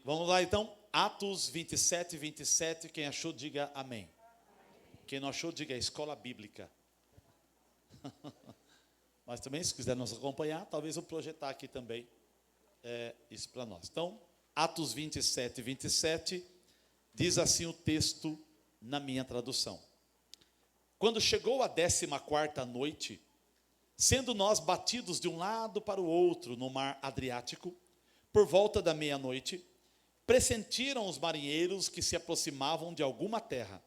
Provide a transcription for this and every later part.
Vamos lá então, Atos 27, 27, quem achou diga amém. Quem não achou diga escola bíblica. Mas também se quiser nos acompanhar, talvez eu projetar aqui também isso para nós. Então, Atos 27, 27, diz assim o texto na minha tradução. Quando chegou a 14ª noite, sendo nós batidos de um lado para o outro no mar Adriático, por volta da meia-noite, pressentiram os marinheiros que se aproximavam de alguma terra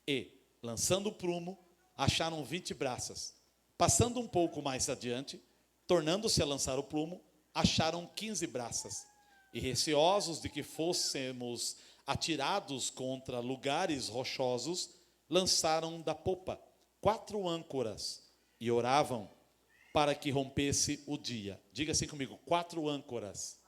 e, lançando o prumo, acharam 20 braças. Passando um pouco mais adiante, tornando-se a lançar o prumo, acharam 15 braças. E receosos de que fôssemos atirados contra lugares rochosos, lançaram da popa 4 âncoras e oravam para que rompesse o dia. Diga assim comigo, 4 âncoras.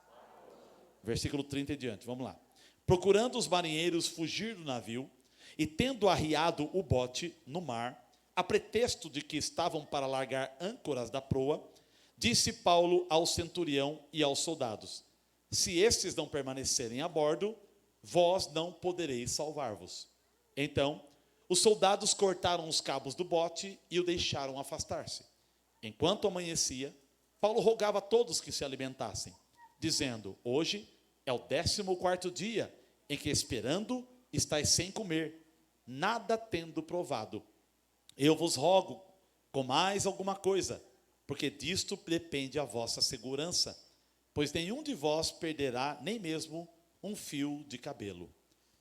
Versículo 30 e diante, vamos lá. Procurando os marinheiros fugir do navio, e tendo arriado o bote no mar, a pretexto de que estavam para largar âncoras da proa, disse Paulo ao centurião e aos soldados: se estes não permanecerem a bordo, vós não podereis salvar-vos. Então, os soldados cortaram os cabos do bote e o deixaram afastar-se. Enquanto amanhecia, Paulo rogava a todos que se alimentassem, dizendo: hoje é o 14º dia em que, esperando, estáis sem comer, nada tendo provado. Eu vos rogo, comais alguma coisa, porque disto depende a vossa segurança, pois nenhum de vós perderá nem mesmo um fio de cabelo.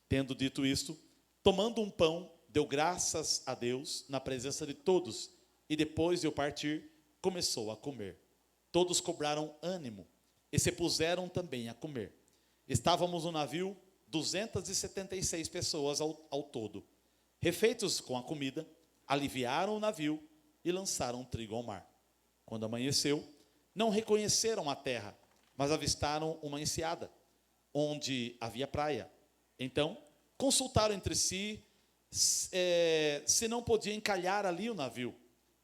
Tendo dito isto, tomando um pão, deu graças a Deus na presença de todos, e depois de eu partir, começou a comer. Todos cobraram ânimo e se puseram também a comer. Estávamos no navio 276 pessoas ao todo. Refeitos com a comida, aliviaram o navio e lançaram trigo ao mar. Quando amanheceu, não reconheceram a terra, mas avistaram uma enseada, onde havia praia. Então, consultaram entre si se não podia encalhar ali o navio.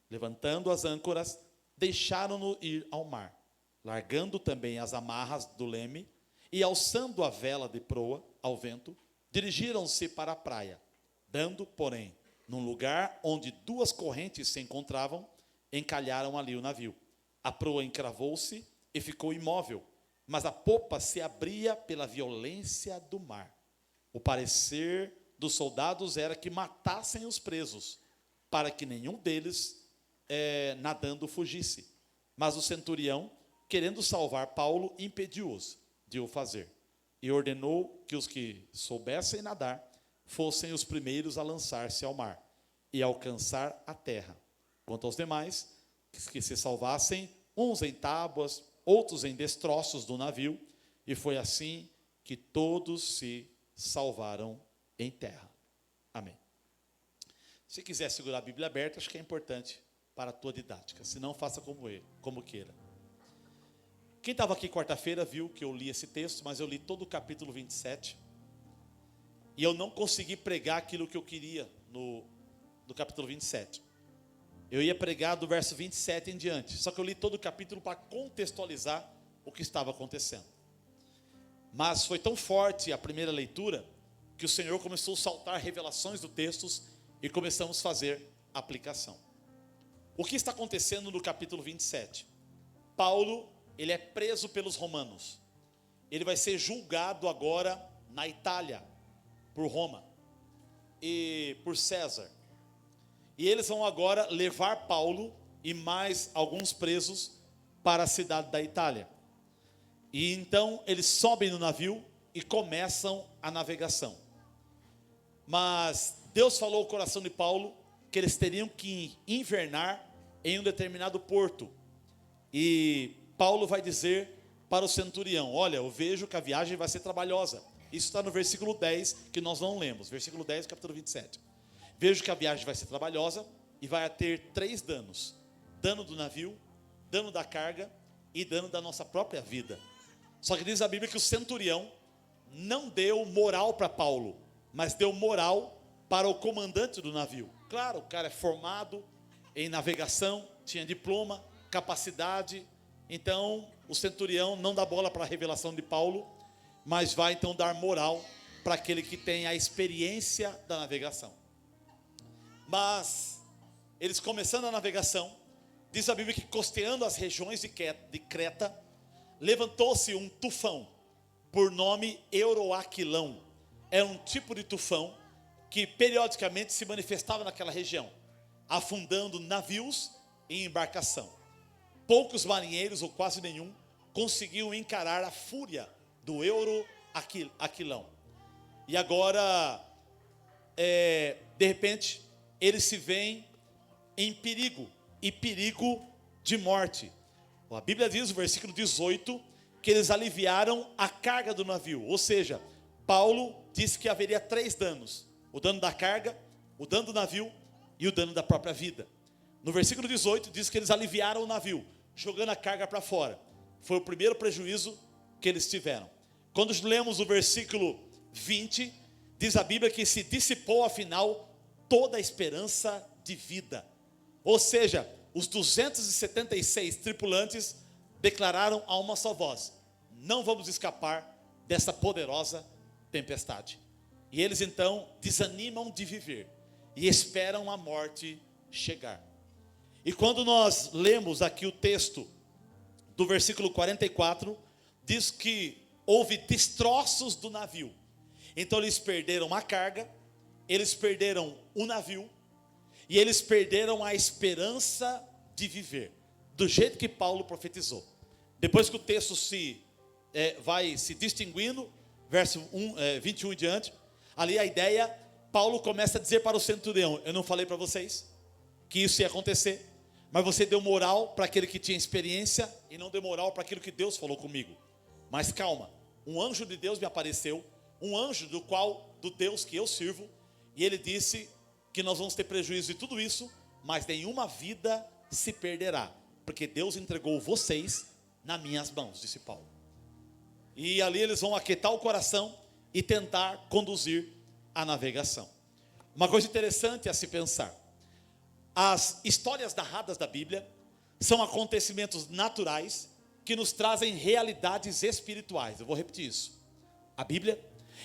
Levantando as âncoras, deixaram-no ir ao mar, largando também as amarras do leme e alçando a vela de proa ao vento, dirigiram-se para a praia, dando, porém, num lugar onde 2 correntes se encontravam, encalharam ali o navio. A proa encravou-se e ficou imóvel, mas a popa se abria pela violência do mar. O parecer dos soldados era que matassem os presos, para que nenhum deles nadando fugisse. Mas o centurião, querendo salvar Paulo, impediu-os de o fazer, e ordenou que os que soubessem nadar fossem os primeiros a lançar-se ao mar e alcançar a terra. Quanto aos demais, que se salvassem, uns em tábuas, outros em destroços do navio, e foi assim que todos se salvaram em terra. Amém. Se quiser segurar a Bíblia aberta, acho que é importante para a tua didática. Se não, faça como queira. Quem estava aqui quarta-feira viu que eu li esse texto, mas eu li todo o capítulo 27. E eu não consegui pregar aquilo que eu queria no capítulo 27. Eu ia pregar do verso 27 em diante. Só que eu li todo o capítulo para contextualizar o que estava acontecendo. Mas foi tão forte a primeira leitura que o Senhor começou a saltar revelações do texto e começamos a fazer aplicação. O que está acontecendo no capítulo 27? Paulo, ele é preso pelos romanos. Ele vai ser julgado agora na Itália, por Roma e por César. E eles vão agora levar Paulo e mais alguns presos para a cidade da Itália. E então eles sobem no navio e começam a navegação. Mas Deus falou ao coração de Paulo que eles teriam que invernar em um determinado porto. E Paulo vai dizer para o centurião: olha, eu vejo que a viagem vai ser trabalhosa. Isso está no versículo 10, que nós não lemos. Versículo 10, capítulo 27. Vejo que a viagem vai ser trabalhosa e vai ter 3 danos: dano do navio, dano da carga e dano da nossa própria vida. Só que diz a Bíblia que o centurião não deu moral para Paulo, mas deu moral para o comandante do navio. Claro, o cara é formado em navegação, tinha diploma, capacidade. Então o centurião não dá bola para a revelação de Paulo, mas vai então dar moral para aquele que tem a experiência da navegação. Mas eles começando a navegação, diz a Bíblia que costeando as regiões de Creta, levantou-se um tufão, por nome Euroaquilão. É um tipo de tufão que periodicamente se manifestava naquela região, afundando navios e embarcação. Poucos marinheiros, ou quase nenhum, conseguiam encarar a fúria do Euroaquilão. E agora, de repente, eles se veem em perigo, e perigo de morte. A Bíblia diz, no versículo 18, que eles aliviaram a carga do navio. Ou seja, Paulo disse que haveria 3 danos: o dano da carga, o dano do navio e o dano da própria vida. No versículo 18 diz que eles aliviaram o navio, jogando a carga para fora. Foi o primeiro prejuízo que eles tiveram. Quando lemos o versículo 20, diz a Bíblia que se dissipou afinal toda a esperança de vida. Ou seja, os 276 tripulantes declararam a uma só voz: não vamos escapar dessa poderosa tempestade. E eles então desanimam de viver e esperam a morte chegar. E quando nós lemos aqui o texto do versículo 44, diz que houve destroços do navio. Então eles perderam a carga, eles perderam o navio, e eles perderam a esperança de viver, do jeito que Paulo profetizou. Depois que o texto vai se distinguindo, verso 21 em diante, ali a ideia, Paulo começa a dizer para o centurião: eu não falei para vocês que isso ia acontecer, mas você deu moral para aquele que tinha experiência e não deu moral para aquilo que Deus falou comigo. Mas calma, um anjo de Deus me apareceu, um anjo do Deus que eu sirvo, e ele disse que nós vamos ter prejuízo de tudo isso, mas nenhuma vida se perderá, porque Deus entregou vocês nas minhas mãos, disse Paulo. E ali eles vão aquietar o coração e tentar conduzir a navegação. Uma coisa interessante a se pensar: as histórias narradas da Bíblia são acontecimentos naturais que nos trazem realidades espirituais. Eu vou repetir isso. A Bíblia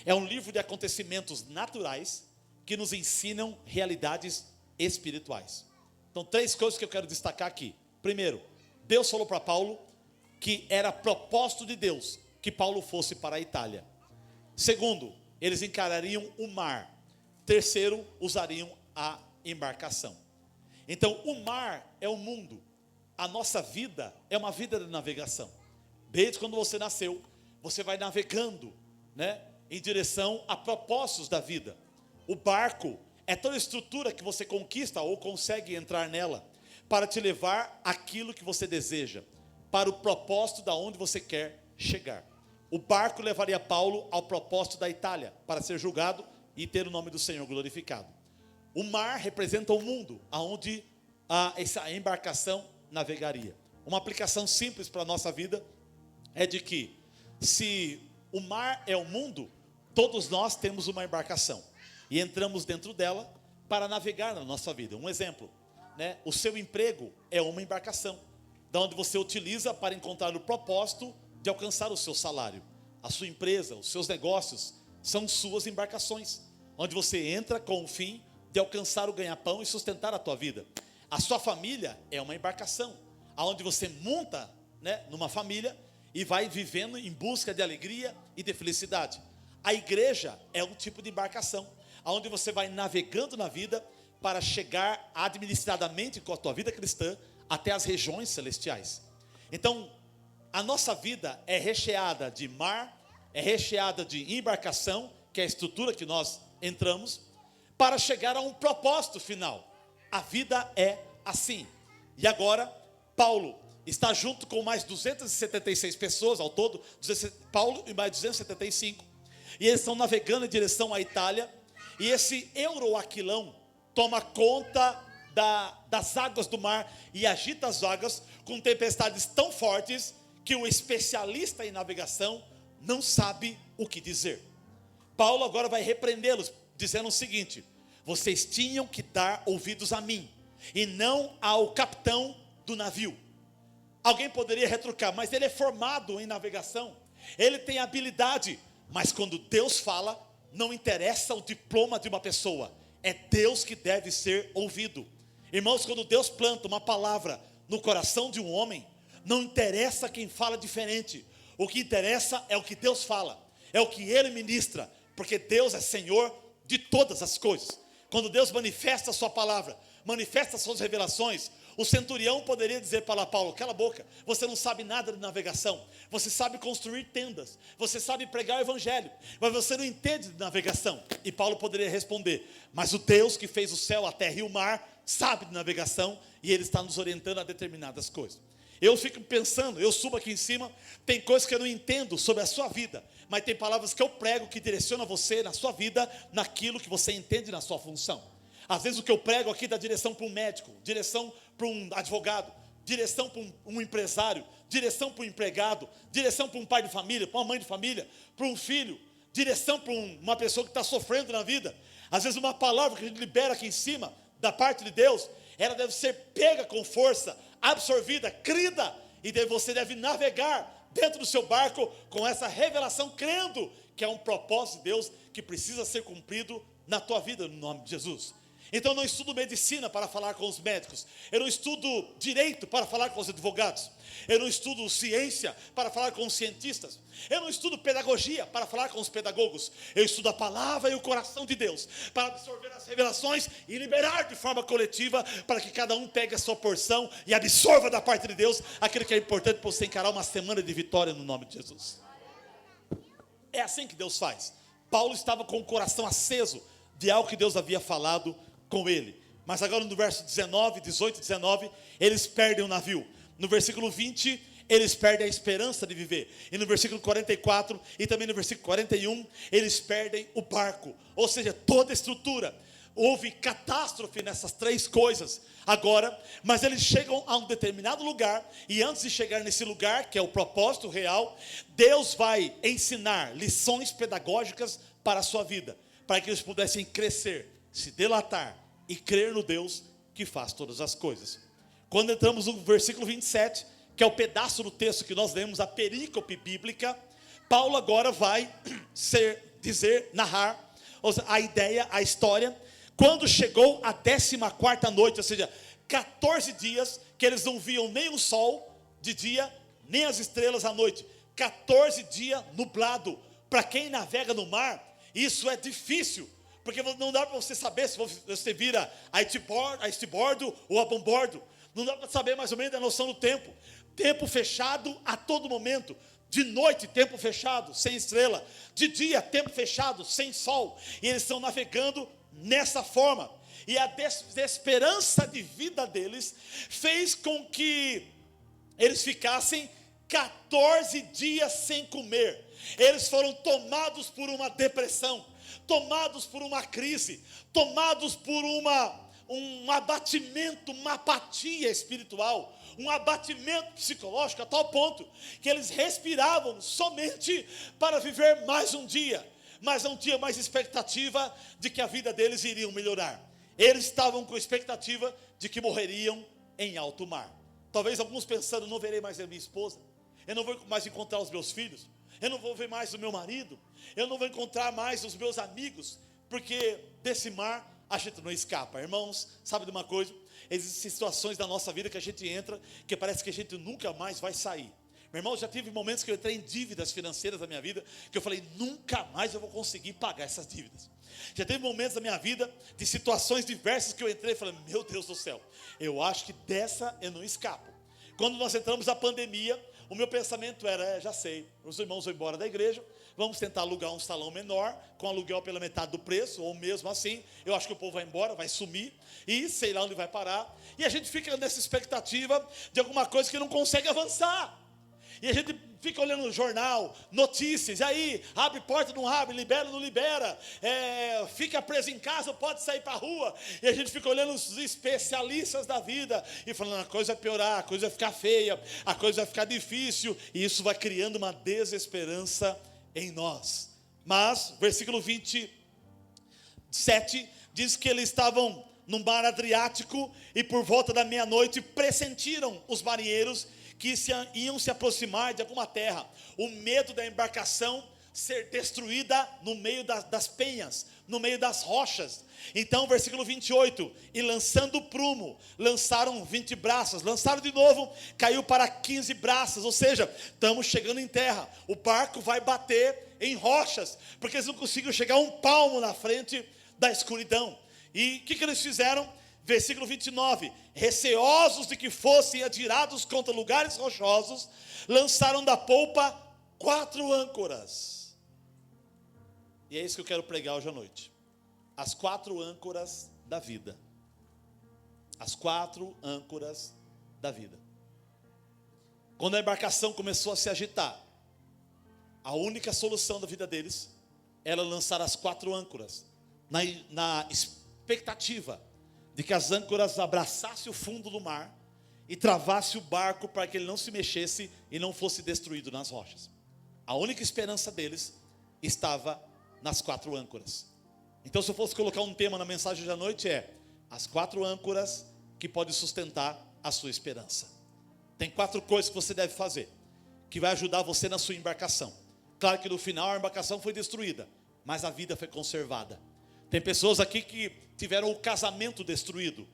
é um livro de acontecimentos naturais que nos ensinam realidades espirituais. Então, 3 coisas que eu quero destacar aqui. Primeiro, Deus falou para Paulo que era propósito de Deus que Paulo fosse para a Itália. Segundo, eles encarariam o mar. Terceiro, usariam a embarcação. Então, o mar é o mundo. A nossa vida é uma vida de navegação. Desde quando você nasceu, você vai navegando, em direção a propósitos da vida. O barco é toda a estrutura que você conquista ou consegue entrar nela para te levar àquilo que você deseja, para o propósito da onde você quer chegar. O barco levaria Paulo ao propósito da Itália, para ser julgado e ter o nome do Senhor glorificado. O mar representa o mundo, aonde essa embarcação navegaria. Uma aplicação simples para a nossa vida é de que, se o mar é o mundo, todos nós temos uma embarcação e entramos dentro dela para navegar na nossa vida. Um exemplo, o seu emprego é uma embarcação, da onde você utiliza para encontrar o propósito de alcançar o seu salário. A sua empresa, os seus negócios são suas embarcações, onde você entra com o fim de alcançar o ganha-pão e sustentar a tua vida. A sua família é uma embarcação, onde você monta numa família e vai vivendo em busca de alegria e de felicidade. A igreja é um tipo de embarcação, onde você vai navegando na vida para chegar administradamente com a tua vida cristã até as regiões celestiais. Então, a nossa vida é recheada de mar, é recheada de embarcação, que é a estrutura que nós entramos, para chegar a um propósito final. A vida é assim. E agora, Paulo está junto com mais 276 pessoas ao todo, Paulo e mais 275, e eles estão navegando em direção à Itália, e esse Euroaquilão toma conta das águas do mar e agita as águas com tempestades tão fortes que o especialista em navegação não sabe o que dizer. Paulo agora vai repreendê-los, dizendo o seguinte: vocês tinham que dar ouvidos a mim e não ao capitão do navio. Alguém poderia retrucar: mas ele é formado em navegação, ele tem habilidade Mas quando Deus fala, não interessa o diploma de uma pessoa, é Deus que deve ser ouvido. Irmãos, quando Deus planta uma palavra no coração de um homem, não interessa quem fala diferente, o que interessa é o que Deus fala, é o que Ele ministra, porque Deus é Senhor de todas as coisas. Quando Deus manifesta a sua palavra, manifesta as suas revelações, o centurião poderia dizer para Paulo: cala a boca, você não sabe nada de navegação, você sabe construir tendas, você sabe pregar o evangelho, mas você não entende de navegação. E Paulo poderia responder: mas o Deus que fez o céu, a terra e o mar, sabe de navegação, e Ele está nos orientando a determinadas coisas. Eu fico pensando, eu subo aqui em cima, tem coisas que eu não entendo sobre a sua vida, mas tem palavras que eu prego que direcionam você na sua vida, naquilo que você entende na sua função. Às vezes o que eu prego aqui dá direção para um médico, direção para um advogado, direção para um empresário, direção para um empregado, direção para um pai de família, para uma mãe de família, para um filho, direção para uma pessoa que está sofrendo na vida. Às vezes uma palavra que a gente libera aqui em cima, da parte de Deus, ela deve ser pega com força, absorvida, crida, e você deve navegar dentro do seu barco com essa revelação, crendo que é um propósito de Deus que precisa ser cumprido na tua vida, no nome de Jesus. Então eu não estudo medicina para falar com os médicos, eu não estudo direito para falar com os advogados, eu não estudo ciência para falar com os cientistas, eu não estudo pedagogia para falar com os pedagogos, eu estudo a palavra e o coração de Deus, para absorver as revelações e liberar de forma coletiva, para que cada um pegue a sua porção e absorva da parte de Deus aquilo que é importante para você encarar uma semana de vitória no nome de Jesus. É assim que Deus faz. Paulo estava com o coração aceso de algo que Deus havia falado com ele. Mas agora no verso 19, 18 e 19, eles perdem o navio. No versículo 20, eles perdem a esperança de viver. E no versículo 44 e também no versículo 41, eles perdem o barco. Ou seja, toda a estrutura. Houve catástrofe nessas três coisas. Agora, mas eles chegam a um determinado lugar, e antes de chegar nesse lugar, que é o propósito real, Deus vai ensinar lições pedagógicas para a sua vida, para que eles pudessem crescer, se delatar e crer no Deus que faz todas as coisas. Quando entramos no versículo 27, que é o pedaço do texto que nós lemos, a perícope bíblica, Paulo agora vai narrar a ideia, a história, quando chegou a 14ª noite, ou seja, 14 dias que eles não viam nem o sol de dia, nem as estrelas à noite, 14 dias nublado. Para quem navega no mar, isso é difícil, porque não dá para você saber se você vira a estibordo ou a bombordo. Não dá para saber mais ou menos a noção do tempo. Tempo fechado a todo momento. De noite, tempo fechado, sem estrela. De dia, tempo fechado, sem sol. E eles estão navegando nessa forma. E a desesperança de vida deles fez com que eles ficassem 14 dias sem comer. Eles foram tomados por uma depressão, tomados por uma crise, tomados por um abatimento, uma apatia espiritual, um abatimento psicológico, a tal ponto que eles respiravam somente para viver mais um dia, mas não tinha mais expectativa de que a vida deles iria melhorar. Eles estavam com expectativa de que morreriam em alto mar. Talvez alguns pensando: não verei mais a minha esposa, eu não vou mais encontrar os meus filhos, eu não vou ver mais o meu marido, eu não vou encontrar mais os meus amigos, porque desse mar a gente não escapa. Irmãos, sabe de uma coisa? Existem situações da nossa vida que a gente entra, que parece que a gente nunca mais vai sair. Meu irmão, já tive momentos que eu entrei em dívidas financeiras da minha vida, que eu falei: nunca mais eu vou conseguir pagar essas dívidas. Já teve momentos da minha vida, de situações diversas que eu entrei e falei: meu Deus do céu, eu acho que dessa eu não escapo. Quando nós entramos na pandemia, o meu pensamento era: já sei, os irmãos vão embora da igreja, vamos tentar alugar um salão menor, com aluguel pela metade do preço, ou mesmo assim, eu acho que o povo vai embora, vai sumir, e sei lá onde vai parar, e a gente fica nessa expectativa de alguma coisa que não consegue avançar, e a gente fica olhando no jornal, notícias, e aí, abre porta, não abre, libera, não libera, fica preso em casa, pode sair para a rua, e a gente fica olhando os especialistas da vida, e falando: a coisa vai piorar, a coisa vai ficar feia, a coisa vai ficar difícil, e isso vai criando uma desesperança em nós. Mas, versículo 27, diz que eles estavam no mar Adriático, e por volta da meia-noite, pressentiram os marinheiros que iam se aproximar de alguma terra. O medo da embarcação ser destruída no meio das penhas, no meio das rochas. Então, versículo 28, e lançando prumo, lançaram 20 braças, lançaram de novo, caiu para 15 braças, ou seja, estamos chegando em terra, o barco vai bater em rochas, porque eles não conseguiram chegar um palmo na frente da escuridão. E o que eles fizeram? Versículo 29, receosos de que fossem atirados contra lugares rochosos, lançaram da polpa 4 âncoras. E é isso que eu quero pregar hoje à noite. As 4 âncoras da vida. As 4 âncoras da vida. Quando a embarcação começou a se agitar, a única solução da vida deles era lançar as 4 âncoras, na expectativa de que as âncoras abraçassem o fundo do mar e travasse o barco para que ele não se mexesse e não fosse destruído nas rochas. A única esperança deles estava nas 4 âncoras. Então, se eu fosse colocar um tema na mensagem da noite, é as 4 âncoras que podem sustentar a sua esperança. Tem 4 coisas que você deve fazer, que vai ajudar você na sua embarcação. Claro que no final a embarcação foi destruída, mas a vida foi conservada. Tem pessoas aqui que tiveram o casamento destruído,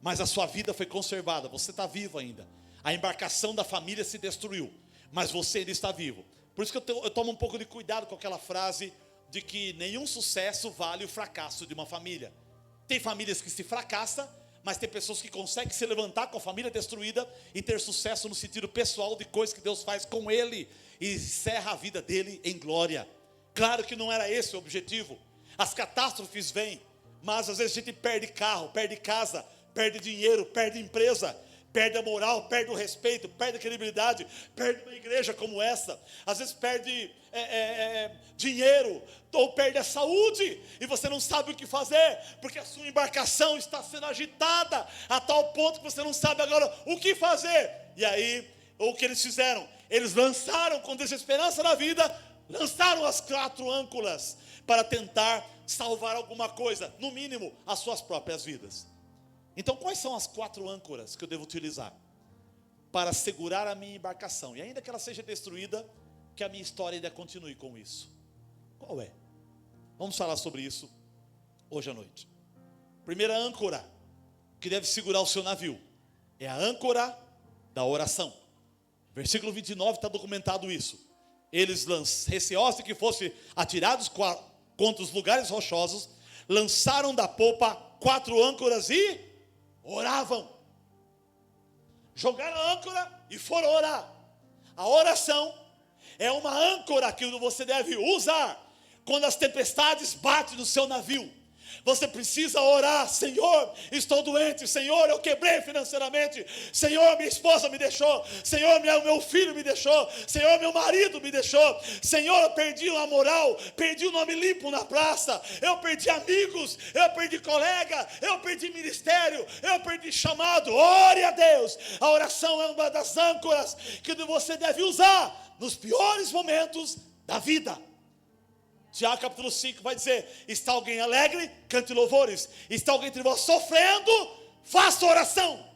mas a sua vida foi conservada, você está vivo ainda. A embarcação da família se destruiu, mas você ainda está vivo. Por isso que eu tomo um pouco de cuidado com aquela frase de que nenhum sucesso vale o fracasso de uma família. Tem famílias que se fracassam, mas tem pessoas que conseguem se levantar com a família destruída e ter sucesso no sentido pessoal de coisas que Deus faz com ele e encerra a vida dele em glória. Claro que não era esse o objetivo. As catástrofes vêm, mas às vezes a gente perde carro, perde casa, perde dinheiro, perde empresa, perde a moral, perde o respeito, perde a credibilidade, perde uma igreja como essa, às vezes perde dinheiro, ou perde a saúde, e você não sabe o que fazer, porque a sua embarcação está sendo agitada, a tal ponto que você não sabe agora o que fazer. E aí, o que eles fizeram? Eles lançaram com desesperança na vida, lançaram as 4 âncoras, para tentar salvar alguma coisa, no mínimo, as suas próprias vidas. Então, quais são as 4 âncoras que eu devo utilizar para segurar a minha embarcação? E ainda que ela seja destruída, que a minha história ainda continue com isso. Qual é? Vamos falar sobre isso hoje à noite. Primeira âncora que deve segurar o seu navio é a âncora da oração. Versículo 29 está documentado isso. Eles, receosos de que fossem atirados contra os lugares rochosos, lançaram da polpa 4 âncoras e oravam. Jogaram a âncora e foram orar. A oração é uma âncora que você deve usar quando as tempestades batem no seu navio. Você precisa orar: Senhor, estou doente, Senhor, eu quebrei financeiramente, Senhor, minha esposa me deixou, Senhor, meu filho me deixou, Senhor, meu marido me deixou, Senhor, eu perdi a moral, perdi o nome limpo na praça, eu perdi amigos, eu perdi colega, eu perdi ministério, eu perdi chamado. Ore a Deus. A oração é uma das âncoras que você deve usar nos piores momentos da vida. Tiago capítulo 5 vai dizer: está alguém alegre? Cante louvores. Está alguém entre vós sofrendo? Faça oração.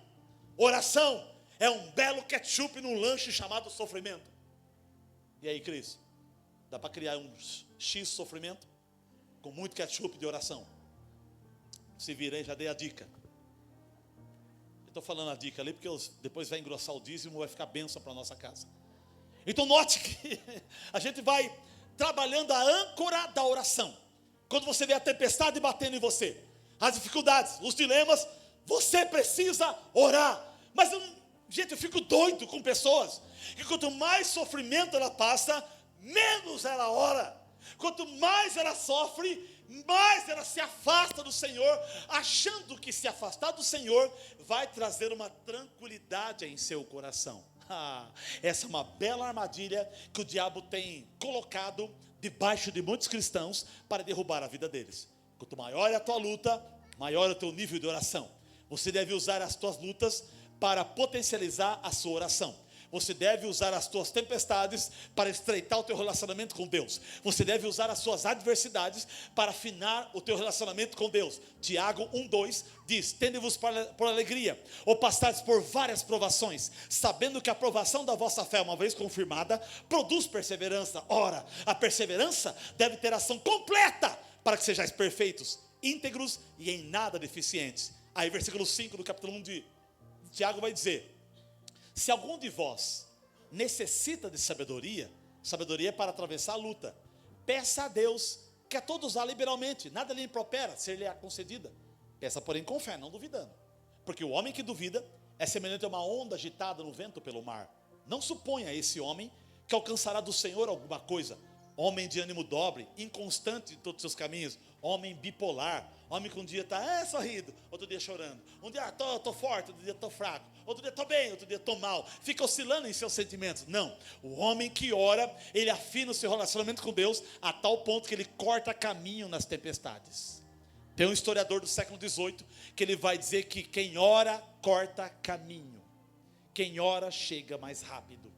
Oração é um belo ketchup num lanche chamado sofrimento. E aí, Cris? Dá para criar um X sofrimento com muito ketchup de oração? Se virei, já dei a dica. Eu estou falando a dica ali porque depois vai engrossar o dízimo, vai ficar bênção para a nossa casa. Então note que a gente vai trabalhando a âncora da oração. Quando você vê a tempestade batendo em você, as dificuldades, os dilemas, você precisa orar. Mas gente, eu fico doido com pessoas que quanto mais sofrimento ela passa, menos ela ora. Quanto mais ela sofre, mais ela se afasta do Senhor, achando que se afastar do Senhor vai trazer uma tranquilidade em seu coração. Essa é uma bela armadilha que o diabo tem colocado debaixo de muitos cristãos para derrubar a vida deles. Quanto maior é a tua luta, maior é o teu nível de oração. Você deve usar as tuas lutas para potencializar a sua oração. Você deve usar as tuas tempestades para estreitar o teu relacionamento com Deus. Você deve usar as suas adversidades para afinar o teu relacionamento com Deus. Tiago 1:2 diz: tende-vos por alegria, ou passares por várias provações, sabendo que a provação da vossa fé, uma vez confirmada, produz perseverança. Ora, a perseverança deve ter ação completa, para que sejais perfeitos, íntegros e em nada deficientes. Aí versículo 5 do capítulo 1 de Tiago vai dizer: se algum de vós necessita de sabedoria, sabedoria é para atravessar a luta, peça a Deus, que a todos dá liberalmente, nada lhe impropera, ser-lhe concedida. Peça, porém, com fé, não duvidando. Porque o homem que duvida é semelhante a uma onda agitada no vento pelo mar. Não suponha esse homem que alcançará do Senhor alguma coisa. Homem de ânimo dobre, inconstante em todos os seus caminhos, homem bipolar, homem que um dia está sorrindo, outro dia chorando, um dia estou forte, outro dia estou fraco, outro dia estou bem, outro dia estou mal, fica oscilando em seus sentimentos. Não, o homem que ora, ele afina o seu relacionamento com Deus a tal ponto que ele corta caminho nas tempestades. Tem um historiador do século XVIII que ele vai dizer que quem ora corta caminho, quem ora chega mais rápido.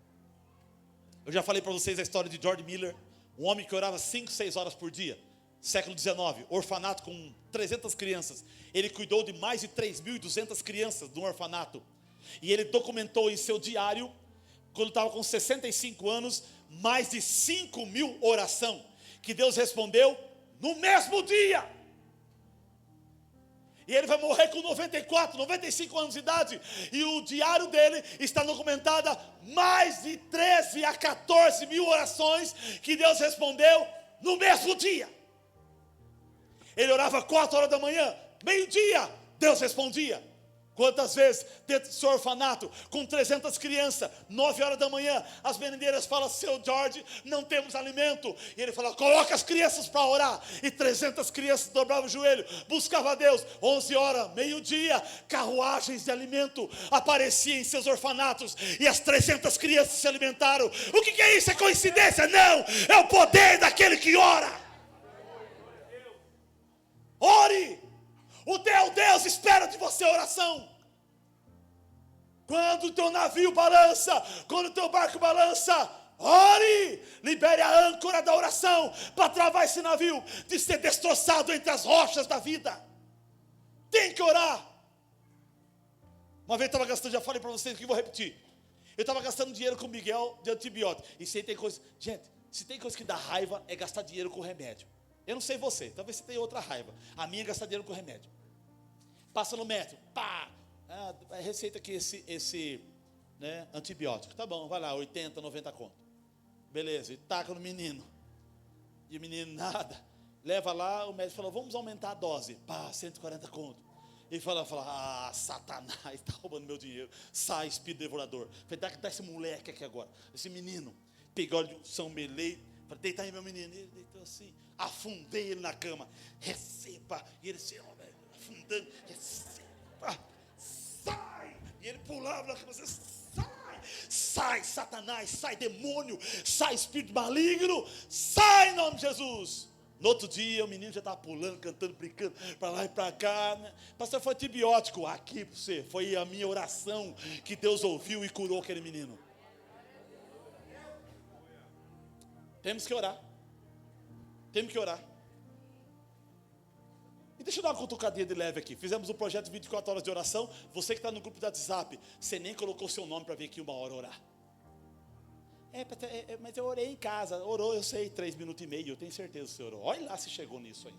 Eu já falei para vocês a história de George Miller, um homem que orava 5, 6 horas por dia, século XIX, orfanato com 300 crianças. Ele cuidou de mais de 3.200 crianças de um orfanato. E ele documentou em seu diário, quando estava com 65 anos, mais de 5.000 orações, que Deus respondeu no mesmo dia. E ele vai morrer com 94, 95 anos de idade. E o diário dele está documentada mais de 13 a 14 mil orações que Deus respondeu no mesmo dia. Ele orava 4 horas da manhã, meio-dia, Deus respondia. Quantas vezes dentro do seu orfanato, com 300 crianças, 9 horas da manhã, as merendeiras falam: seu George, não temos alimento. E ele fala: coloca as crianças para orar. E 300 crianças dobravam o joelho, buscavam a Deus. 11 horas, meio-dia, carruagens de alimento apareciam em seus orfanatos. E as 300 crianças se alimentaram. O que é isso? É coincidência? Não, é o poder daquele que ora. Ore. O teu Deus espera de você oração. Quando o teu navio balança, quando o teu barco balança, ore, libere a âncora da oração para travar esse navio de ser destroçado entre as rochas da vida. Tem que orar. Uma vez eu estava gastando, já falei para vocês que eu vou repetir. Eu estava gastando dinheiro com o Miguel de antibiótico. E se tem coisa, gente, se tem coisa que dá raiva é gastar dinheiro com remédio. Eu não sei você, talvez você tenha outra raiva. A minha é gastar dinheiro com remédio. Passa no médico, pá, receita aqui esse antibiótico. Tá bom, vai lá, 80, 90 conto. Beleza, e taca no menino. E o menino nada. Leva lá, o médico falou: vamos aumentar a dose. Pá, 140 conto. Ele fala, Satanás, está roubando meu dinheiro. Sai, espírito devorador. Falei, dá esse moleque aqui agora, esse menino. Peguei óleo de São Melei. Falei, deita aí meu menino. Ele deitou assim, afundei ele na cama. Receba. E ele assim, afundando, receba, sai. E ele pulava na cama, sai Satanás, sai demônio, sai espírito maligno, sai em nome de Jesus. No outro dia o menino já estava pulando, cantando, brincando, para lá e para cá, né? Pastor, foi antibiótico aqui para você. Foi a minha oração que Deus ouviu e curou aquele menino. Temos que orar. Temos que orar. E deixa eu dar uma cutucadinha de leve aqui. Fizemos um projeto de 24 horas de oração. Você que está no grupo do WhatsApp, você nem colocou seu nome para vir aqui 1 hora orar. Mas eu orei em casa. Orou, eu sei, 3 minutos e meio. Eu tenho certeza que você orou. Olha lá se chegou nisso aí.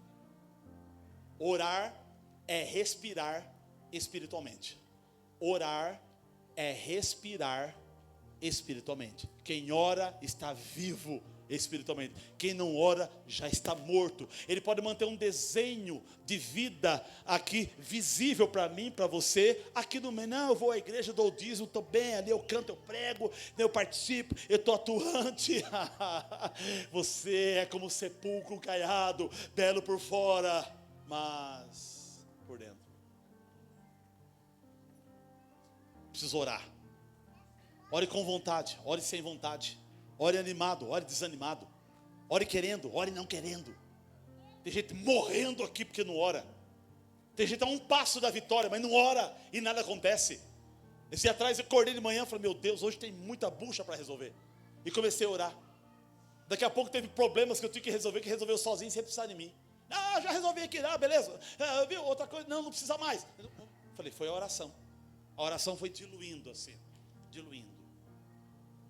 Orar é respirar espiritualmente. Orar é respirar espiritualmente. Quem ora está vivo espiritualmente. Quem não ora já está morto. Ele pode manter um desenho de vida aqui visível para mim, para você, aqui no meio. Não, eu vou à igreja, dou o dízimo, estou bem ali, eu canto, eu prego, eu participo, eu estou atuante. Você é como sepulcro caiado, belo por fora, mas por dentro. Preciso orar. Ore com vontade, ore sem vontade. Ore animado, ore desanimado. Ore querendo, ore não querendo. Tem gente morrendo aqui porque não ora. Tem gente a um passo da vitória, mas não ora e nada acontece. Esse dia atrás eu acordei de manhã e falei, meu Deus, hoje tem muita bucha para resolver. E comecei a orar. Daqui a pouco teve problemas que eu tinha que resolveu sozinho, sem precisar de mim. Ah, já resolvi aqui, beleza. Viu, outra coisa, não precisa mais. Falei, foi a oração. A oração foi diluindo assim, diluindo.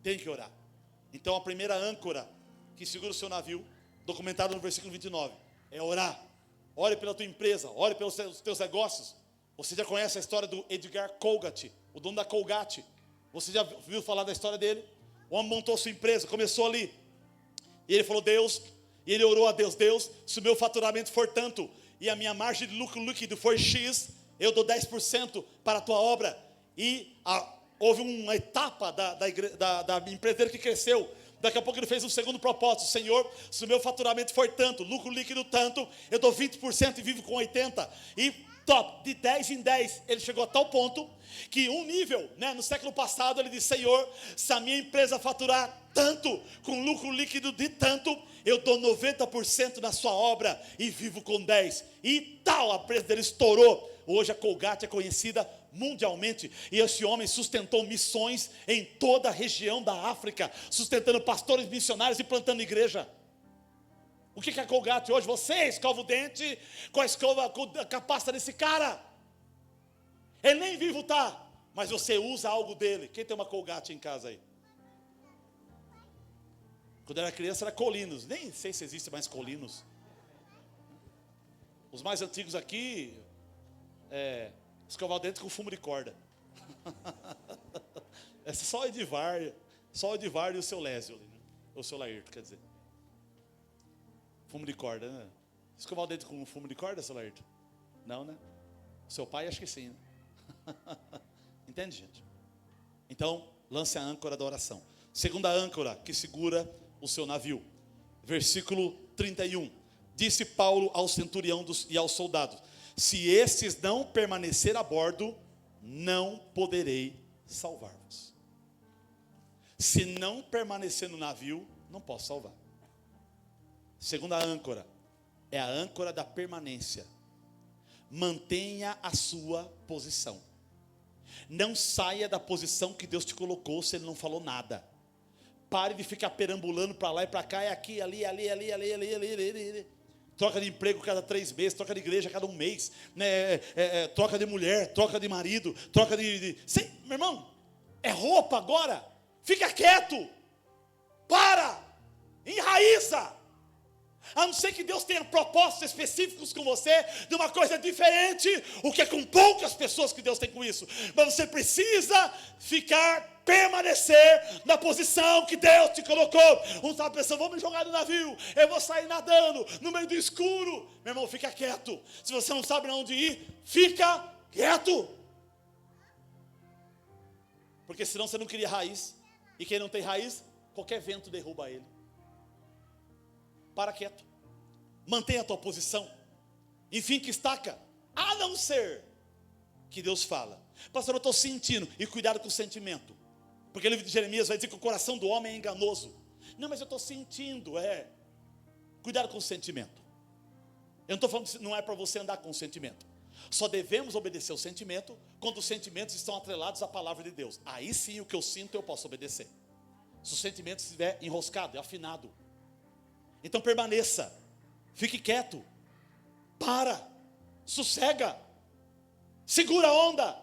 Tem que orar. Então a primeira âncora que segura o seu navio, documentado no versículo 29, é orar. Ore pela tua empresa, ore pelos teus negócios. Você já conhece a história do Edgar Colgate, o dono da Colgate. Você já viu falar da história dele? O homem montou sua empresa, começou ali. E ele falou, Deus, e ele orou a Deus, Deus, se o meu faturamento for tanto, e a minha margem de lucro líquido for X, eu dou 10% para a tua obra. E houve uma etapa da empresa dele que cresceu. Daqui a pouco ele fez um segundo propósito, Senhor, se o meu faturamento for tanto, lucro líquido tanto, eu dou 20% e vivo com 80%. E top, de 10 em 10, ele chegou a tal ponto, que um nível, no século passado, ele disse, Senhor, se a minha empresa faturar tanto, com lucro líquido de tanto, eu dou 90% na sua obra e vivo com 10%. E tal, a empresa dele estourou. Hoje a Colgate é conhecida mundialmente, e esse homem sustentou missões em toda a região da África, sustentando pastores missionários e plantando igreja. O que é a Colgate hoje? Você escova o dente com a pasta desse cara. Ele nem vivo está, mas você usa algo dele. Quem tem uma Colgate em casa aí? Quando eu era criança era Colinos, nem sei se existe mais Colinos. Os mais antigos aqui, escovar o dente com fumo de corda. É só o Edivar e o seu Lésio, ou o seu Laírto, quer dizer. Fumo de corda, né? Escovar o dente com fumo de corda, seu Laírto? Não, né? Seu pai acho que sim, né? Entende, gente? Então, lance a âncora da oração. Segunda âncora que segura o seu navio. Versículo 31. Disse Paulo ao centurião e aos soldados: se estes não permanecer a bordo, não poderei salvar-vos. Se não permanecer no navio, não posso salvar. Segunda âncora é a âncora da permanência. Mantenha a sua posição. Não saia da posição que Deus te colocou se Ele não falou nada. Pare de ficar perambulando para lá e para cá, é aqui, ali. Troca de emprego cada 3 meses, troca de igreja cada 1 mês, troca de mulher, troca de marido, troca Sim, meu irmão, é roupa agora. Fica quieto. Para. Enraiza. A não ser que Deus tenha propósitos específicos com você, de uma coisa diferente, o que é com poucas pessoas que Deus tem com isso. Mas você precisa permanecer na posição que Deus te colocou. Um está pensando, vou me jogar no navio, eu vou sair nadando no meio do escuro. Meu irmão, fica quieto. Se você não sabe onde ir, fica quieto. Porque senão você não cria raiz. E quem não tem raiz, qualquer vento derruba ele. Para quieto. Mantenha a tua posição. Enfim, que estaca. A não ser que Deus fala. Pastor, eu estou sentindo. E cuidado com o sentimento. Porque o livro de Jeremias vai dizer que o coração do homem é enganoso. Não, mas eu estou sentindo. Cuidado com o sentimento. Eu não estou falando que não é para você andar com o sentimento. Só devemos obedecer o sentimento quando os sentimentos estão atrelados à palavra de Deus. Aí sim o que eu sinto eu posso obedecer. Se o sentimento estiver enroscado, afinado. Então permaneça, fique quieto, sossega, segura a onda,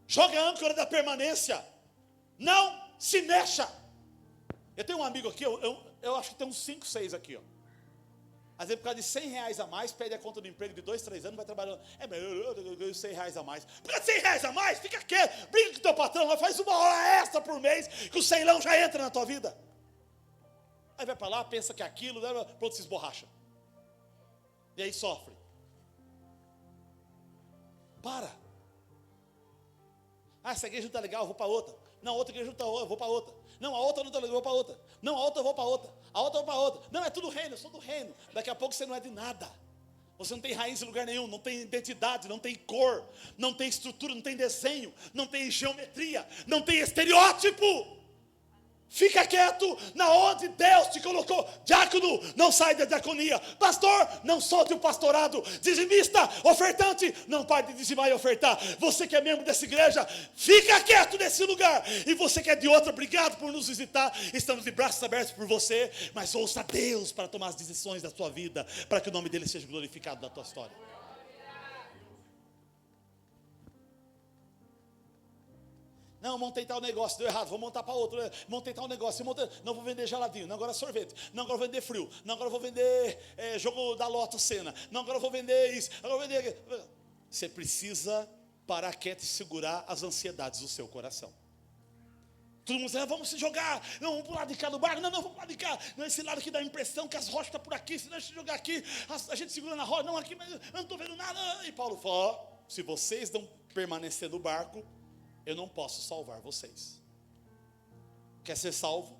joga a âncora da permanência, não se mexa. Eu tenho um amigo aqui, eu acho que tem uns 5, 6 aqui, ó. Às vezes por causa de R$100 a mais, pede a conta do emprego de 2, 3 anos, vai trabalhando, mas eu ganho R$100 a mais. Por causa de R$100 a mais, fica quieto, briga com o teu patrão, mas faz 1 hora extra por mês, que o 100 já entra na tua vida. Aí vai para lá, pensa que é aquilo, pronto, se esborracha. E aí sofre. Essa igreja não está legal, eu vou para outra. Não, a outra igreja não está, eu vou para outra. Não, a outra não está legal, eu vou para outra. Não, a outra eu vou para outra. A outra eu vou para outra. Não, é tudo reino, eu sou do reino. Daqui a pouco você não é de nada. Você não tem raiz em lugar nenhum, não tem identidade, não tem cor, não tem estrutura, não tem desenho, não tem geometria, não tem estereótipo. Fica quieto na onde Deus te colocou. Diácono, não sai da diaconia. Pastor, não solte o pastorado. Dizimista, ofertante, não pare de dizimar e ofertar. Você que é membro dessa igreja, fica quieto nesse lugar. E você que é de outra, obrigado por nos visitar. Estamos de braços abertos por você. Mas ouça Deus para tomar as decisões da sua vida, para que o nome dele seja glorificado na tua história. Não, montei tal negócio, deu errado, vou montar para outro. Montei tal negócio, não vou vender geladinho, não, agora sorvete. Não, agora vou vender frio. Não, agora vou vender jogo da Loto Cena. Não, agora vou vender isso. Agora vou vender. Você precisa parar quieto e segurar as ansiedades do seu coração. Todo mundo diz, vamos se jogar. Não, vamos pular de cá do barco. Não, vamos pular de cá. Não, esse lado aqui dá a impressão que as rochas estão por aqui. Se nós se jogar aqui, a gente segura na rocha. Não, aqui, mas eu não estou vendo nada. E Paulo fala, se vocês não permanecer no barco, eu não posso salvar vocês. Quer ser salvo?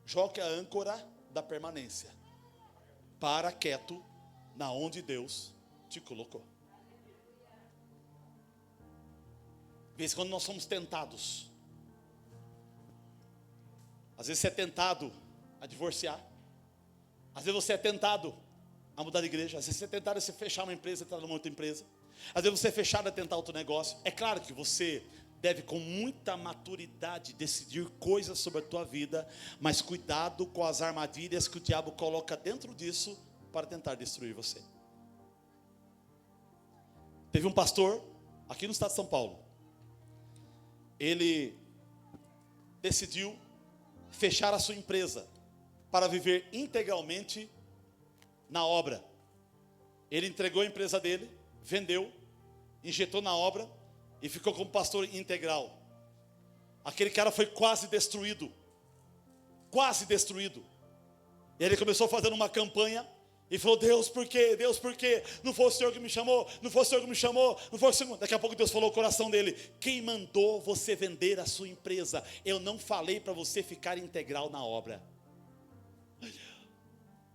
Jogue a âncora da permanência. Para quieto na onde Deus te colocou. De vez em quando nós somos tentados. Às vezes você é tentado a divorciar. Às vezes você é tentado a mudar de igreja. Às vezes você é tentado a se fechar uma empresa e entrar numa outra empresa. Às vezes você é fechado a tentar outro negócio. É claro que você deve com muita maturidade decidir coisas sobre a tua vida, mas cuidado com as armadilhas que o diabo coloca dentro disso para tentar destruir você. Teve um pastor aqui no estado de São Paulo. Ele decidiu fechar a sua empresa para viver integralmente na obra. Ele entregou a empresa dele, vendeu, injetou na obra e ficou como pastor integral. Aquele cara foi quase destruído. Quase destruído. E ele começou fazendo uma campanha e falou, Deus, por quê? Deus, por quê? Não foi o Senhor que me chamou, não foi o Senhor que me chamou, não foi o Senhor. Daqui a pouco Deus falou no coração dele, quem mandou você vender a sua empresa? Eu não falei para você ficar integral na obra.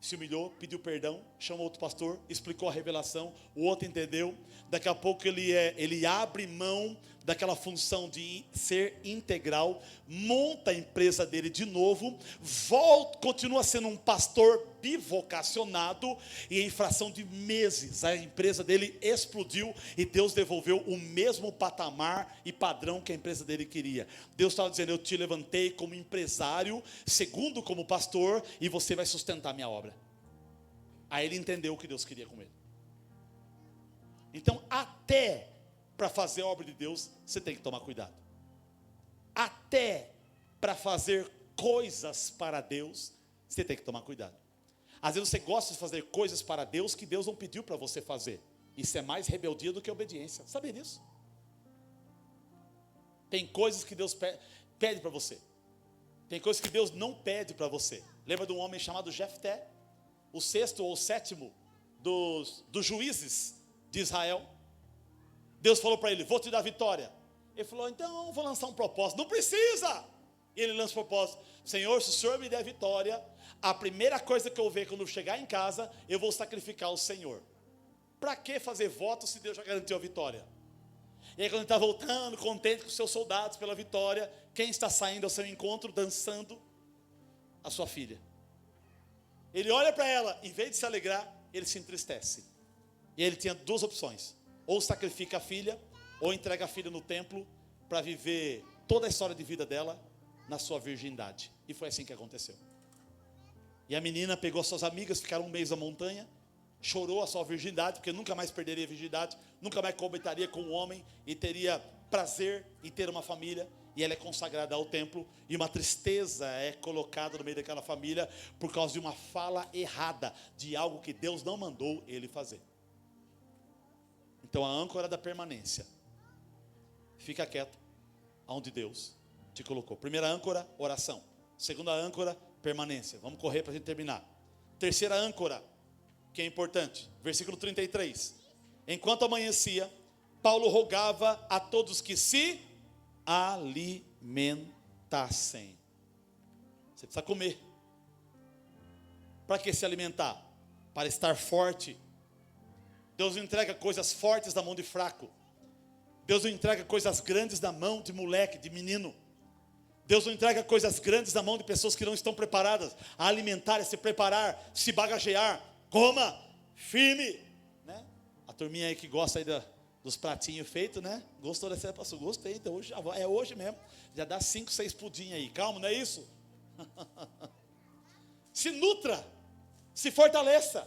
Se humilhou, pediu perdão, chamou outro pastor, explicou a revelação, o outro entendeu. Daqui a pouco ele abre mão daquela função de ser integral, monta a empresa dele de novo, volta, continua sendo um pastor bivocacionado, e em fração de meses a empresa dele explodiu e Deus devolveu o mesmo patamar e padrão que a empresa dele queria. Deus estava dizendo, eu te levantei como empresário, segundo como pastor, e você vai sustentar minha obra. Aí ele entendeu o que Deus queria com ele. Então, até para fazer a obra de Deus, você tem que tomar cuidado. Até para fazer coisas para Deus, você tem que tomar cuidado. Às vezes você gosta de fazer coisas para Deus que Deus não pediu para você fazer. Isso é mais rebeldia do que obediência. Sabia disso? Tem coisas que Deus pede para você. Tem coisas que Deus não pede para você. Lembra de um homem chamado Jefté? O sexto ou sétimo dos juízes de Israel. Deus falou para ele, vou te dar vitória. Ele falou, então vou lançar um propósito. Não precisa. E ele lança o propósito. Senhor, se o Senhor me der vitória, a primeira coisa que eu ver quando eu chegar em casa, eu vou sacrificar o Senhor. Para que fazer voto se Deus já garantiu a vitória? E aí quando ele está voltando, contente com os seus soldados pela vitória, quem está saindo ao seu encontro, dançando? A sua filha. Ele olha para ela, em vez de se alegrar, ele se entristece. E ele tinha duas opções. Ou sacrifica a filha, ou entrega a filha no templo, para viver toda a história de vida dela na sua virgindade. E foi assim que aconteceu. E a menina pegou suas amigas, ficaram um mês na montanha, chorou a sua virgindade, porque nunca mais perderia a virgindade, nunca mais coabitaria com um homem, e teria prazer em ter uma família. E ela é consagrada ao templo, e uma tristeza é colocada no meio daquela família, por causa de uma fala errada, de algo que Deus não mandou ele fazer. Então a âncora da permanência, fica quieto, onde Deus te colocou. Primeira âncora, oração. Segunda âncora, permanência. Vamos correr para a gente terminar. Terceira âncora, que é importante, versículo 33. Enquanto amanhecia, Paulo rogava a todos que se alimentassem. Você precisa comer. Para que se alimentar? Para estar forte. Deus não entrega coisas fortes na mão de fraco. Deus não entrega coisas grandes na mão de moleque, de menino. Deus não entrega coisas grandes na mão de pessoas que não estão preparadas. A alimentar é se preparar, se bagagear. Coma, firme, né? A turminha aí que gosta aí dos pratinhos feitos, né? Gostou dessa? Pastor, gostei, então hoje já vai, é hoje mesmo. Já dá 5, 6 pudim aí, calma, não é isso? Se nutra, se fortaleça,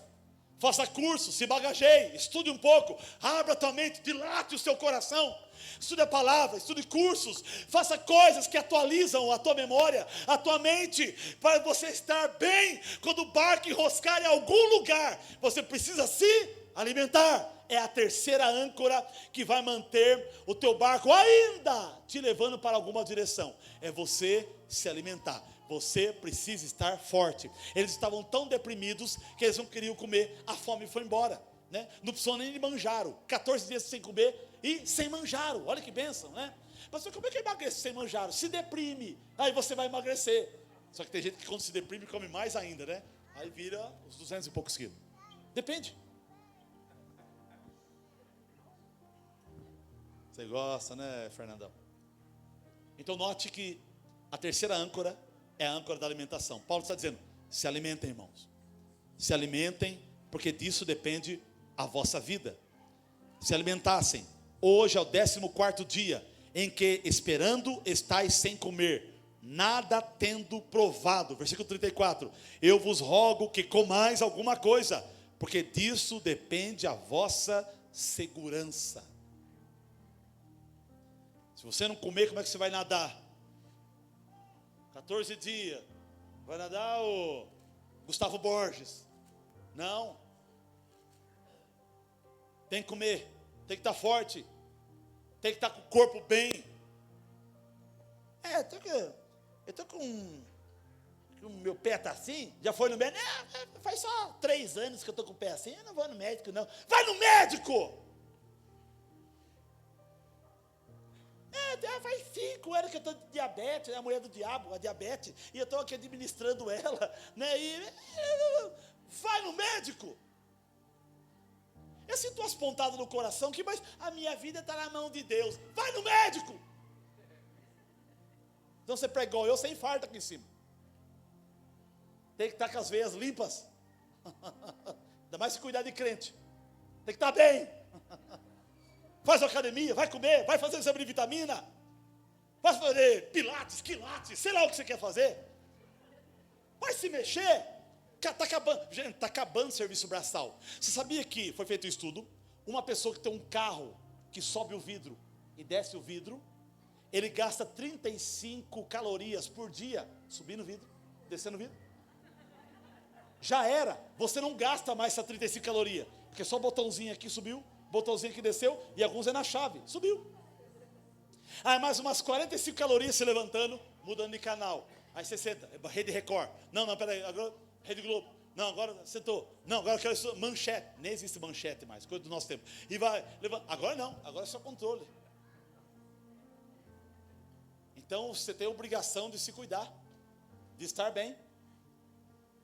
faça curso, se bagageie, estude um pouco, abra a tua mente, dilate o seu coração, estude a palavra, estude cursos, faça coisas que atualizam a tua memória, a tua mente, para você estar bem. Quando o barco enroscar em algum lugar, você precisa se alimentar. É a terceira âncora que vai manter o teu barco ainda te levando para alguma direção, é você se alimentar. Você precisa estar forte. Eles estavam tão deprimidos que eles não queriam comer. A fome foi embora, né? Não precisou nem de manjaro. 14 dias sem comer e sem manjaro. Olha que bênção, né? Mas como é que emagrece sem manjaro? Se deprime, aí você vai emagrecer. Só que tem gente que quando se deprime come mais ainda, né? Aí vira os 200 e poucos quilos. Depende. Você gosta, né, Fernandão? Então note que a terceira âncora é a âncora da alimentação. Paulo está dizendo, se alimentem, irmãos. Se alimentem, porque disso depende a vossa vida. Se alimentassem. Hoje é o 14º dia, em que esperando estáis sem comer, nada tendo provado. Versículo 34. Eu vos rogo que comais alguma coisa, porque disso depende a vossa segurança. Se você não comer, como é que você vai nadar? 14 dias, vai nadar o Gustavo Borges? Não. Tem que comer, tem que estar forte, tem que estar com o corpo bem. Eu tô com o meu pé está assim, já foi no médico? Faz só 3 anos que eu estou com o pé assim, eu não vou no médico não. Vai no médico! Faz 5 anos que eu estou de diabetes, a mulher do diabo, a diabetes, e eu estou aqui administrando ela, né? E vai no médico. Eu sinto umas pontadas no coração que, mas a minha vida está na mão de Deus. Vai no médico. Então você pregou, eu sem farta aqui em cima. Tem que estar com as veias limpas. Ainda mais se cuidar de crente. Tem que estar bem. Faz academia, vai comer, vai fazer exame de vitamina, vai fazer pilates, quilates, sei lá o que você quer fazer. Vai se mexer. Está acabando, gente, está acabando o serviço braçal. Você sabia que foi feito um estudo? Uma pessoa que tem um carro que sobe o vidro e desce o vidro, ele gasta 35 calorias por dia subindo o vidro, descendo o vidro. Já era, você não gasta mais essa 35 calorias, porque só o botãozinho aqui subiu, botãozinho que desceu, e alguns é na chave, subiu. Aí mais umas 45 calorias se levantando, mudando de canal. Aí você senta, Rede Record. Não, peraí, agora Rede Globo. Não, agora sentou. Não, agora eu quero isso, manchete. Nem existe manchete mais, coisa do nosso tempo. E vai, levanta. Agora não, agora é só controle. Então você tem a obrigação de se cuidar, de estar bem.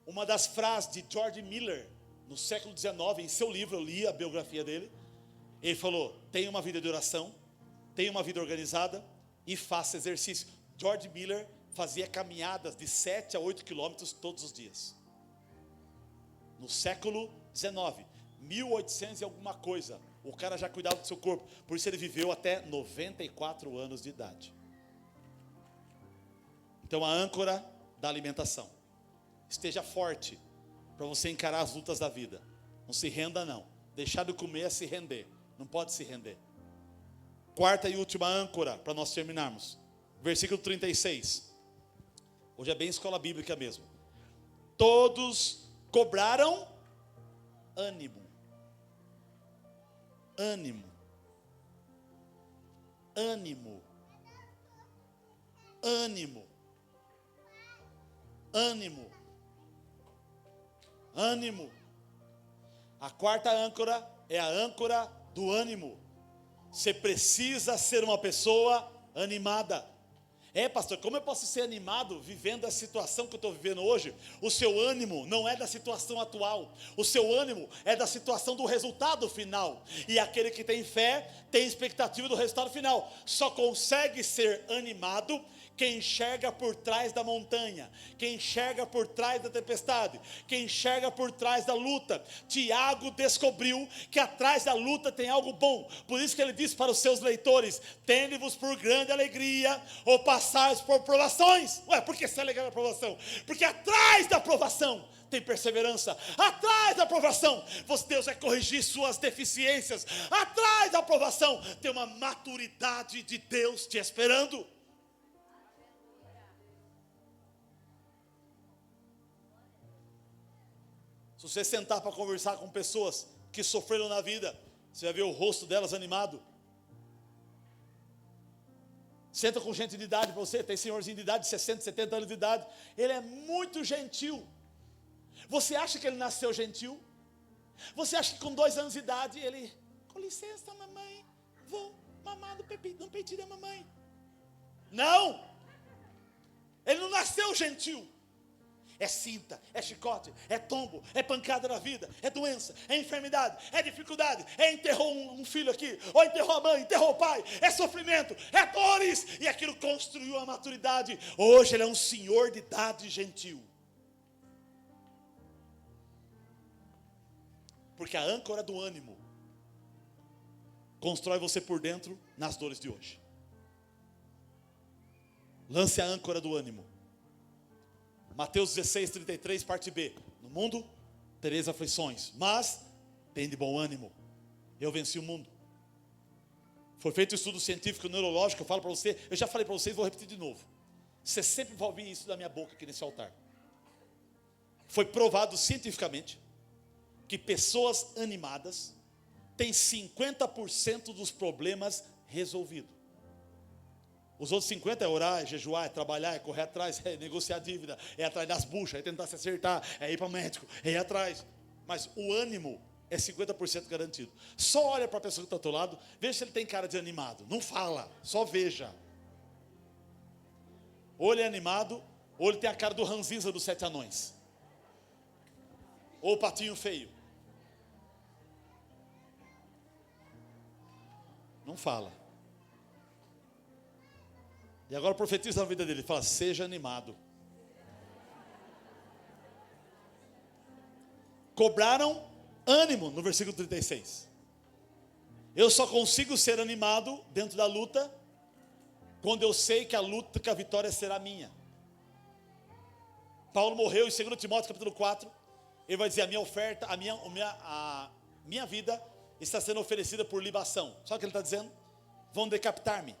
Uma das frases de George Miller, no século XIX, em seu livro, eu li a biografia dele. Ele falou, tenha uma vida de oração, tenha uma vida organizada e faça exercício. George Miller fazia caminhadas de 7 a 8 quilômetros todos os dias. No século XIX, 1800 e alguma coisa, o cara já cuidava do seu corpo. Por isso ele viveu até 94 anos de idade. Então a âncora da alimentação. Esteja forte para você encarar as lutas da vida. Não se renda não. Deixar de comer é se render. Não pode se render. Quarta e última âncora para nós terminarmos. Versículo 36. Hoje é bem escola bíblica mesmo. Todos cobraram ânimo. Ânimo. Ânimo. Ânimo. Ânimo. Ânimo. A quarta âncora é a âncora do ânimo. Você precisa ser uma pessoa animada. Pastor, como eu posso ser animado vivendo a situação que eu estou vivendo hoje? O seu ânimo não é da situação atual. O seu ânimo é da situação do resultado final. E aquele que tem fé, tem expectativa do resultado final. Só consegue ser animado quem enxerga por trás da montanha, quem enxerga por trás da tempestade, quem enxerga por trás da luta. Tiago descobriu que atrás da luta tem algo bom. Por isso que ele disse para os seus leitores: tende-vos por grande alegria, ou passais por provações. Ué, por que se alegra na provação? Porque atrás da provação tem perseverança. Atrás da provação, Deus vai corrigir suas deficiências. Atrás da provação, tem uma maturidade de Deus te esperando. Se você sentar para conversar com pessoas que sofreram na vida, você vai ver o rosto delas animado. Senta com gente de idade para você, tem senhorzinho de idade, 60, 70 anos de idade, ele é muito gentil. Você acha que ele nasceu gentil? Você acha que com 2 anos de idade ele, com licença mamãe, vou mamar no peitinho da mamãe? Não! Ele não nasceu gentil. É cinta, é chicote, é tombo, é pancada na vida, é doença, é enfermidade, é dificuldade, enterrou um filho aqui, ou enterrou a mãe, enterrou o pai, é sofrimento, é dores, e aquilo construiu a maturidade. Hoje ele é um senhor de idade gentil. Porque a âncora do ânimo constrói você por dentro nas dores de hoje. Lance a âncora do ânimo. Mateus 16, 33, parte B. No mundo tereis aflições, mas tende bom ânimo. Eu venci o mundo. Foi feito um estudo científico neurológico, eu falo para você, eu já falei para vocês, vou repetir de novo. Você sempre vai ouvir isso da minha boca aqui nesse altar. Foi provado cientificamente que pessoas animadas têm 50% dos problemas resolvidos. Os outros 50% é orar, é jejuar, é trabalhar, é correr atrás, é negociar dívida, é atrás das buchas, é tentar se acertar, é ir para o médico, é ir atrás. Mas o ânimo é 50% garantido. Só olha para a pessoa que está ao teu lado, veja se ele tem cara de animado. Não fala, só veja. Ou ele é animado, ou ele tem a cara do ranzinza dos 7 anões. Ou o patinho feio. Não fala. E agora profetiza na vida dele, fala: seja animado. Cobraram ânimo no versículo 36. Eu só consigo ser animado dentro da luta quando eu sei que a luta, que a vitória será minha. Paulo morreu em 2 Timóteo capítulo 4. Ele vai dizer: a minha oferta, a minha vida está sendo oferecida por libação. Sabe o que ele está dizendo? Vão decapitar-me.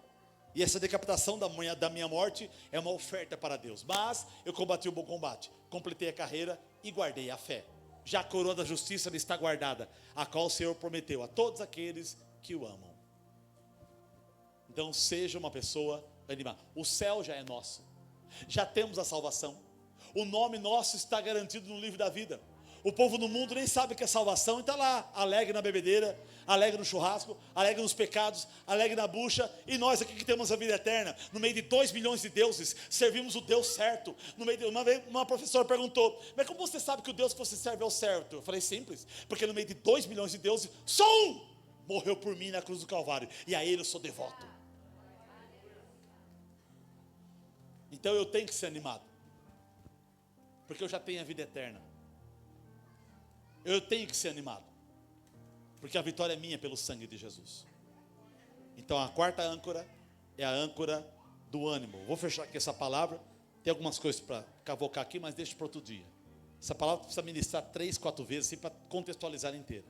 E essa decapitação da minha morte é uma oferta para Deus. Mas eu combati o bom combate, completei a carreira e guardei a fé. Já a coroa da justiça me está guardada, a qual o Senhor prometeu a todos aqueles que o amam. Então seja uma pessoa animada. O céu já é nosso. Já temos a salvação. O nome nosso está garantido no livro da vida. O povo no mundo nem sabe o que é salvação, e está lá, alegre na bebedeira, alegre no churrasco, alegre nos pecados, alegre na bucha. E nós aqui que temos a vida eterna, no meio de 2 milhões de deuses, servimos o Deus certo. No meio de, uma professora perguntou: mas como você sabe que o Deus que você serve é o certo? Eu falei: simples, porque no meio de 2 milhões de deuses, só um morreu por mim na cruz do Calvário, e a ele eu sou devoto. Então eu tenho que ser animado, porque eu já tenho a vida eterna. Eu tenho que ser animado, porque a vitória é minha pelo sangue de Jesus. Então a quarta âncora é a âncora do ânimo. Vou fechar aqui essa palavra. Tem algumas coisas para cavocar aqui, mas deixa para outro dia. Essa palavra precisa ministrar 3, 4 vezes, assim, para contextualizar inteira.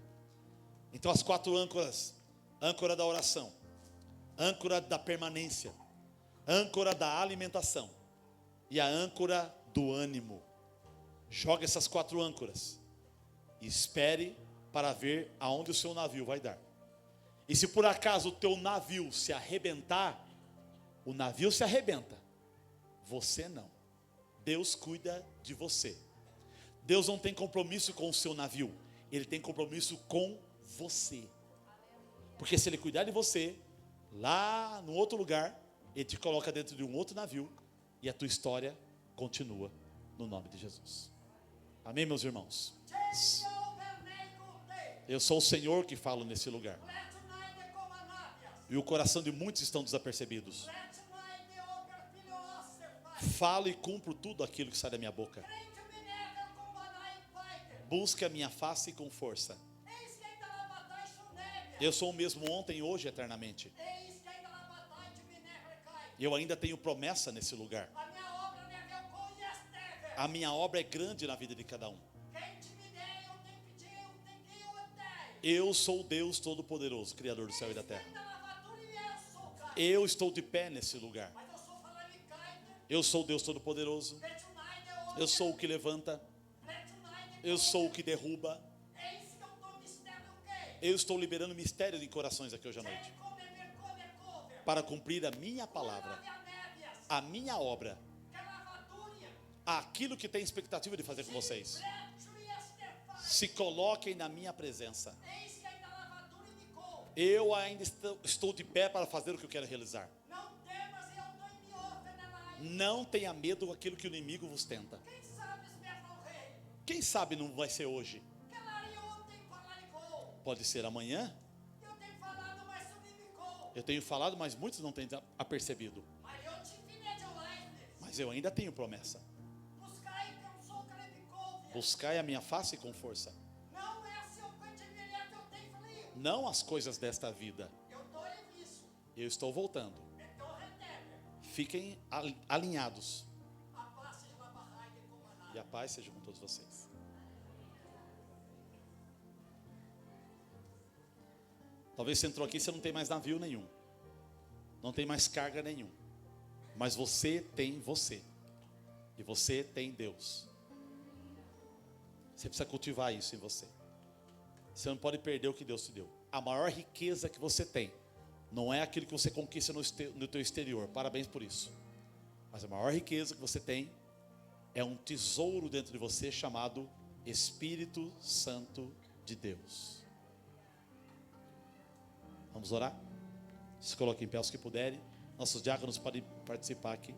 Então as 4 âncoras: âncora da oração, âncora da permanência, âncora da alimentação e a âncora do ânimo. Joga essas 4 âncoras e espere para ver aonde o seu navio vai dar. E se por acaso o teu navio se arrebentar, o navio se arrebenta, você não. Deus cuida de você. Deus não tem compromisso com o seu navio, Ele tem compromisso com você. Porque se Ele cuidar de você, lá no outro lugar, Ele te coloca dentro de um outro navio, e a tua história continua no nome de Jesus. Amém, meus irmãos? Eu sou o Senhor que falo nesse lugar. E o coração de muitos estão desapercebidos. Falo e cumpro tudo aquilo que sai da minha boca. Busque a minha face com força. Eu sou o mesmo ontem, hoje, eternamente. Eu ainda tenho promessa nesse lugar. A minha obra é grande na vida de cada um. Eu sou o Deus Todo-Poderoso, Criador do céu e da terra. Eu estou de pé nesse lugar. Eu sou o Deus Todo-Poderoso. Eu sou o que levanta. Eu sou o que derruba. Eu estou liberando mistério em corações aqui hoje à noite, para cumprir a minha palavra, a minha obra, aquilo que tem expectativa de fazer com vocês. Se coloquem na minha presença. Eu ainda estou de pé para fazer o que eu quero realizar. Não tenha medo daquilo que o inimigo vos tenta. Quem sabe não vai ser hoje? Pode ser amanhã. Eu tenho falado, mas muitos não têm apercebido. Mas eu ainda tenho promessa. Buscai a minha face com força. Não as coisas desta vida. Eu estou voltando. Fiquem alinhados. E a paz seja com todos vocês. Talvez você entrou aqui e você não tem mais navio nenhum. Não tem mais carga nenhum. Mas você tem você. E você tem Deus. Você precisa cultivar isso em você. Você não pode perder o que Deus te deu. A maior riqueza que você tem não é aquilo que você conquista no teu exterior. Parabéns por isso. Mas a maior riqueza que você tem é um tesouro dentro de você chamado Espírito Santo de Deus. Vamos orar? Se coloquem em pé os que puderem. Nossos diáconos podem participar aqui.